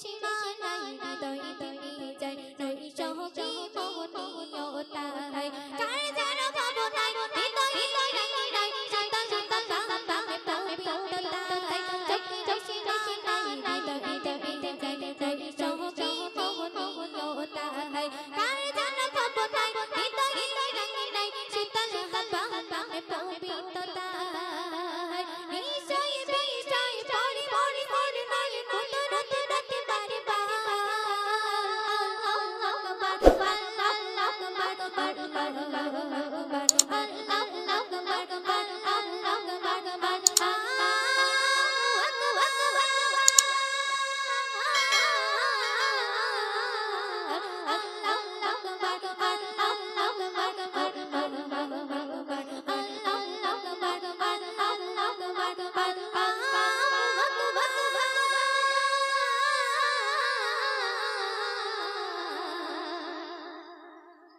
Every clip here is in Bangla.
সীমা নাই হৃদয়ে দিনে যায় নই সহজে মোহনীয়তায় কার যেন ভাবনায় হৃদয়ে নাই শীতল শীতল তাহাতে পবিত্রতায় চোখে সীমা নাই হৃদয়ে দিনে যায় নই সহজে মোহনীয়তায় কার যেন ভাবনায় হৃদয়ে নাই শীতল শীতল তাহাতে পবিত্রতায় নিশ্চয় নিশ্চয় পরি পরি পরি নাই নতুন নতুন রাতে বারে বারে আল্লাহু আকবার আল্লাহু আকবার আল্লাহু আকবার আল্লাহু আকবার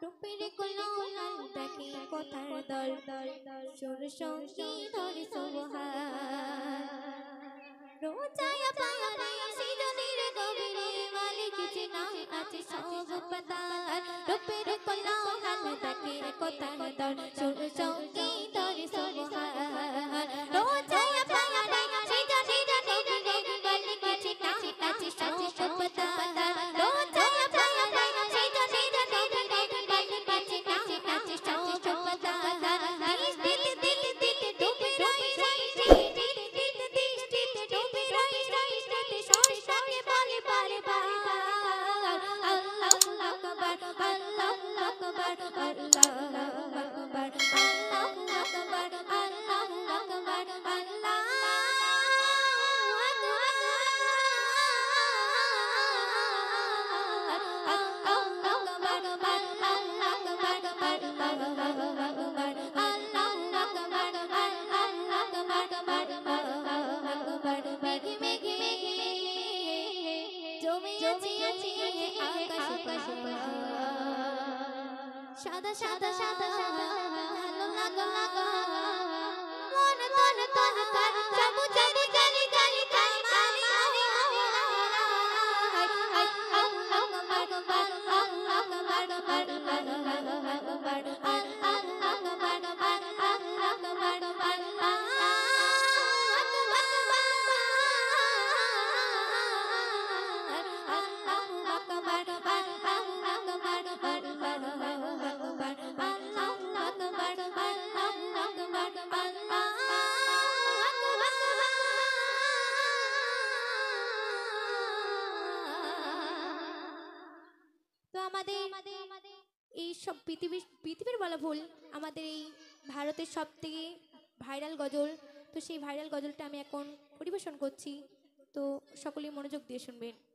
রূপের কলহাল দেখে কথার দল সুর সঙ্গী ধরে সোহার রোজায়া পাহাড়ে সৃজনীর গভীরে মালিক চেনা আছে সব পদার রূপের কলহাল দেখে কথার দল সুর সঙ্গী ধরে সোহার রোজায়া পাহাড়ে সৃজনীর গভীরে মালিক চেনা আছে সব পদার রোজায়া পাহাড়ে সৃজনীর সাদা সাদা সাদা ভালো লাগা মন তন তন তন সবু সবু জানি জানি জানি মারি আল্লাহু আকবার আল্লাহু আকবার আল্লাহু আকবার এই সব পৃথিবীর বলা ভুল আমাদের এই ভারতের সবথেকে ভাইরাল গজল তো সেই ভাইরাল গজলটা আমি এখন পরিবেশন করছি তো সকলেই মনোযোগ দিয়ে শুনবেন